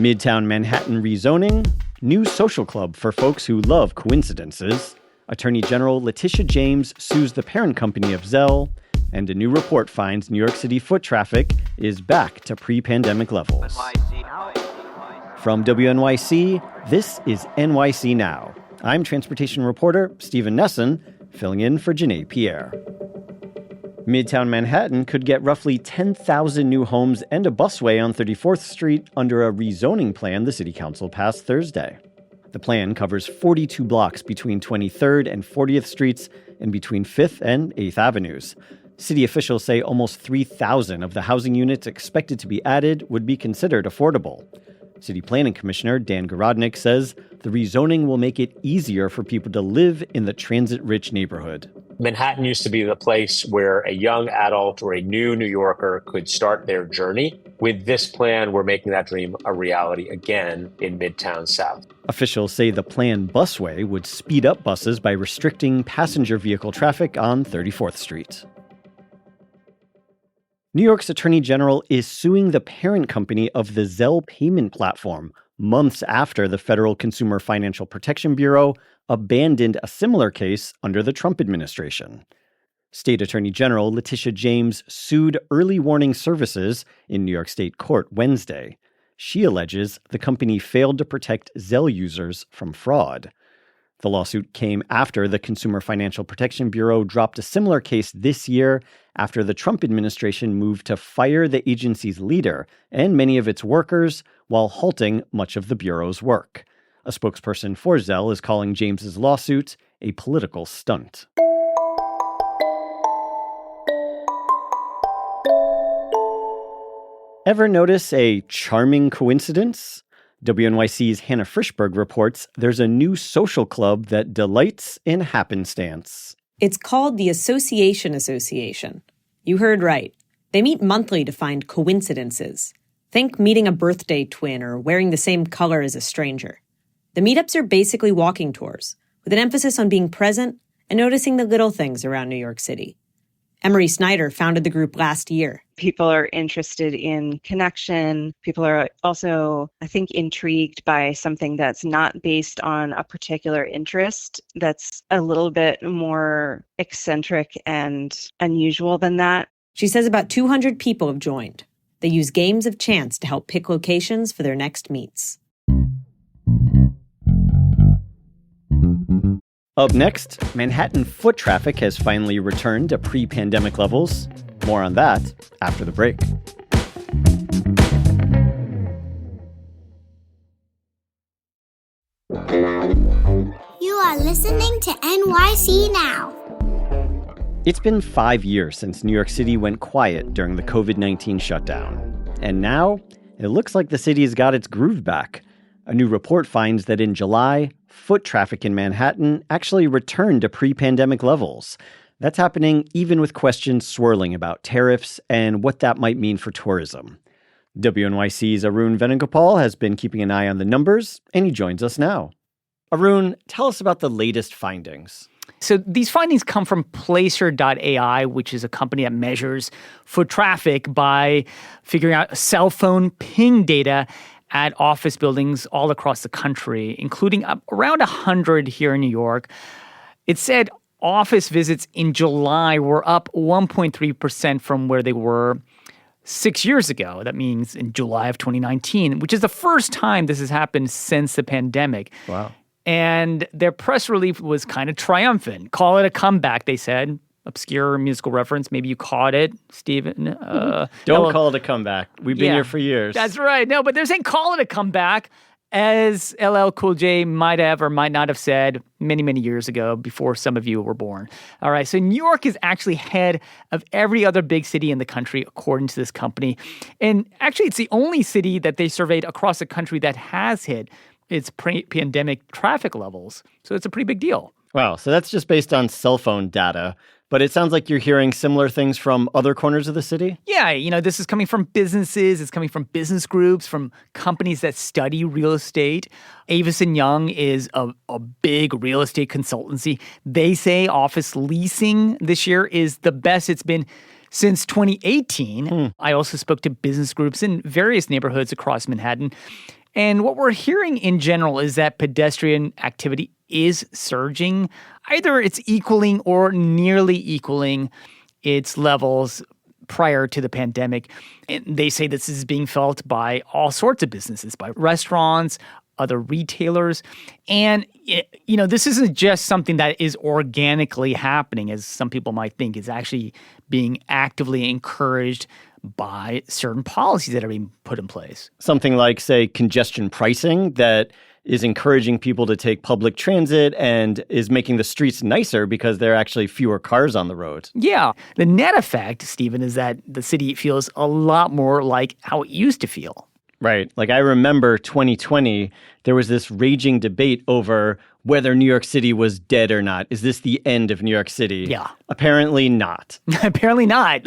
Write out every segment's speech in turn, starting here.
Midtown Manhattan rezoning, new social club for folks who love coincidences, Attorney General Letitia James sues the parent company of Zelle, and a new report finds New York City foot traffic is back to pre-pandemic levels. From WNYC, this is NYC Now. I'm transportation reporter Stephen Nesson, filling in for Janae Pierre. Midtown Manhattan could get roughly 10,000 new homes and a busway on 34th Street under a rezoning plan the City Council passed Thursday. The plan covers 42 blocks between 23rd and 40th Streets and between 5th and 8th Avenues. City officials say almost 3,000 of the housing units expected to be added would be considered affordable. City Planning Commissioner Dan Garodnick says the rezoning will make it easier for people to live in the transit-rich neighborhood. Manhattan used to be the place where a young adult or a new New Yorker could start their journey. With this plan, we're making that dream a reality again in Midtown South. Officials say the planned busway would speed up buses by restricting passenger vehicle traffic on 34th Street. New York's Attorney General is suing the parent company of the Zelle payment platform months after the Federal Consumer Financial Protection Bureau abandoned a similar case under the Trump administration. State Attorney General Letitia James sued Early Warning Services in New York State Court Wednesday. She alleges the company failed to protect Zelle users from fraud. The lawsuit came after the Consumer Financial Protection Bureau dropped a similar case this year after the Trump administration moved to fire the agency's leader and many of its workers while halting much of the Bureau's work. A spokesperson for Zelle is calling James's lawsuit a political stunt. Ever notice a charming coincidence? WNYC's Hannah Frischberg reports there's a new social club that delights in happenstance. It's called the Association. You heard right. They meet monthly to find coincidences. Think meeting a birthday twin or wearing the same color as a stranger. The meetups are basically walking tours, with an emphasis on being present and noticing the little things around New York City. Emery Snyder founded the group last year. People are interested in connection. People are also, I think, intrigued by something that's not based on a particular interest, that's a little bit more eccentric and unusual than that. She says about 200 people have joined. They use games of chance to help pick locations for their next meets. Up next, Manhattan foot traffic has finally returned to pre-pandemic levels. More on that after the break. You are listening to NYC Now. It's been 5 years since New York City went quiet during the COVID-19 shutdown. And now, it looks like the city has got its groove back. A new report finds that in July, foot traffic in Manhattan actually returned to pre-pandemic levels. That's happening even with questions swirling about tariffs and what that might mean for tourism. WNYC's Arun Venguopol has been keeping an eye on the numbers, and he joins us now. Arun, tell us about the latest findings. So these findings come from Placer.ai, which is a company that measures foot traffic by figuring out cell phone ping data at office buildings all across the country, including around 100 here in New York. It said office visits in July were up 1.3% from where they were 6 years ago. That means in July of 2019, which is the first time this has happened since the pandemic. Wow. And their press release was kind of triumphant. Call it a comeback, they said. Obscure musical reference. Maybe you caught it, Stephen. Don't call it a comeback. We've been here for years. That's right. No, but they're saying call it a comeback, as LL Cool J might have or might not have said many, many years ago before some of you were born. All right, so New York is actually ahead of every other big city in the country, according to this company. And actually, it's the only city that they surveyed across the country that has hit its pre-pandemic traffic levels. So it's a pretty big deal. Wow, so that's just based on cell phone data. But it sounds like you're hearing similar things from other corners of the city? Yeah, this is coming from businesses. It's coming from business groups, from companies that study real estate. Avis & Young is a big real estate consultancy. They say office leasing this year is the best it's been since 2018. I also spoke to business groups in various neighborhoods across Manhattan. And what we're hearing in general is that pedestrian activity is surging. Either it's equaling or nearly equaling its levels prior to the pandemic. And they say this is being felt by all sorts of businesses, by restaurants, other retailers. And, this isn't just something that is organically happening, as some people might think. It's actually being actively encouraged by certain policies that are being put in place. Something like, say, congestion pricing that is encouraging people to take public transit and is making the streets nicer because there are actually fewer cars on the road. Yeah. The net effect, Stephen, is that the city feels a lot more like how it used to feel. Right. Like I remember 2020, there was this raging debate over whether New York City was dead or not. Is this the end of New York City? Yeah. Apparently not. Apparently not.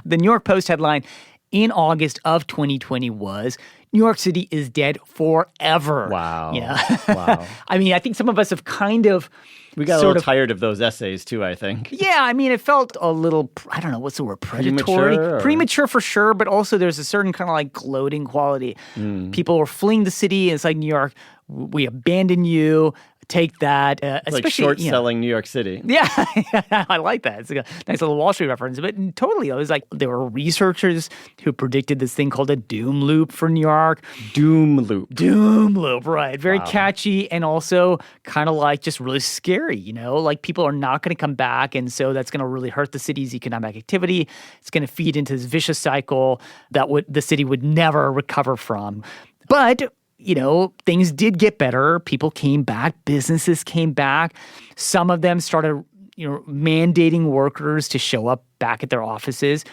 The New York Post headline in August of 2020 was, New York City is dead forever. Wow. Yeah. Wow. I mean, I think some of us have kind of... We got a little tired of those essays too, I think. Yeah, I mean, it felt a little, I don't know, what's the word, predatory? Premature for sure, but also there's a certain kind of like gloating quality. People were fleeing the city, and it's like, New York, we abandon you, take that. It's like short-selling New York City. Yeah, I like that. It's like a nice little Wall Street reference. But totally, it was like there were researchers who predicted this thing called a doom loop for New York. Doom loop, right. Very catchy and also kind of like just really scary, Like people are not going to come back, and so that's going to really hurt the city's economic activity. It's going to feed into this vicious cycle that the city would never recover from. But things did get better. People came back. Businesses came back. Some of them started, mandating workers to show up back at their offices.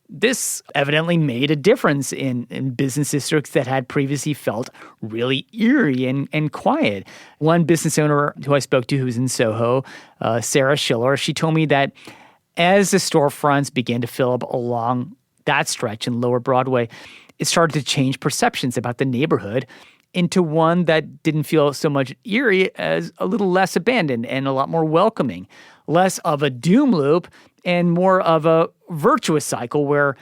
This evidently made a difference in business districts that had previously felt really eerie and quiet. One business owner who I spoke to who's in Soho, Sarah Schiller, she told me that as the storefronts began to fill up along that stretch in Lower Broadway, it started to change perceptions about the neighborhood into one that didn't feel so much eerie as a little less abandoned and a lot more welcoming, less of a doom loop and more of a virtuous cycle where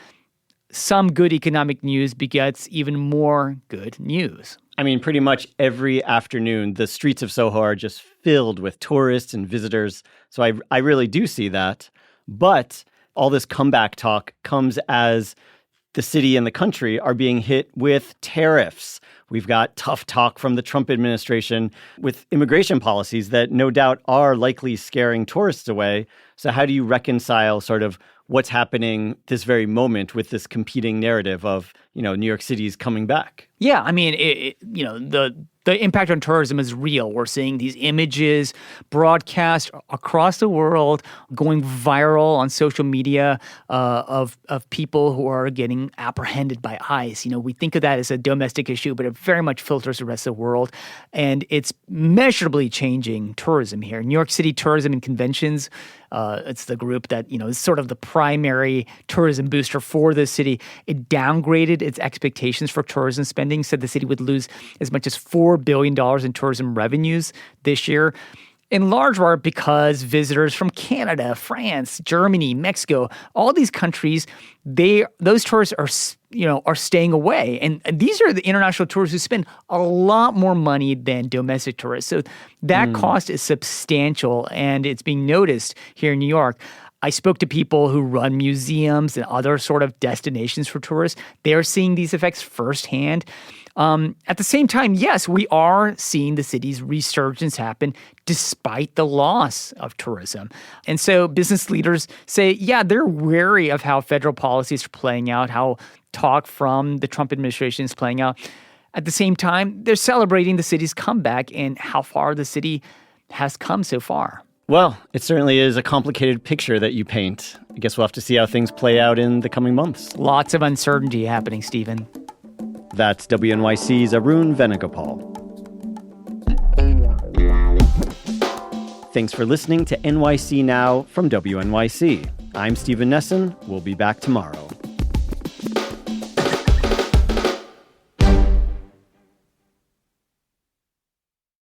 some good economic news begets even more good news. I mean, pretty much every afternoon, the streets of Soho are just filled with tourists and visitors. So I really do see that. But all this comeback talk comes as the city and the country are being hit with tariffs. We've got tough talk from the Trump administration with immigration policies that no doubt are likely scaring tourists away. So how do you reconcile sort of what's happening this very moment with this competing narrative of, New York City's coming back? Yeah, I mean, the impact on tourism is real. We're seeing these images broadcast across the world, going viral on social media of people who are getting apprehended by ICE. We think of that as a domestic issue, but it very much filters the rest of the world. And it's measurably changing tourism here. New York City Tourism and Conventions, it's the group that, is sort of the primary tourism booster for the city. It downgraded its expectations for tourism spending, said the city would lose as much as $4 billion in tourism revenues this year, in large part because visitors from Canada, France, Germany, Mexico, all these countries, those tourists are staying away. And these are the international tourists who spend a lot more money than domestic tourists. So that cost is substantial, and it's being noticed here in New York. I spoke to people who run museums and other sort of destinations for tourists. They're seeing these effects firsthand. At the same time, yes, we are seeing the city's resurgence happen despite the loss of tourism. And so business leaders say, yeah, they're wary of how federal policies are playing out, how talk from the Trump administration is playing out. At the same time, they're celebrating the city's comeback and how far the city has come so far. Well, it certainly is a complicated picture that you paint. I guess we'll have to see how things play out in the coming months. Lots of uncertainty happening, Stephen. That's WNYC's Arun Venguopol. Thanks for listening to NYC Now from WNYC. I'm Stephen Nesson. We'll be back tomorrow.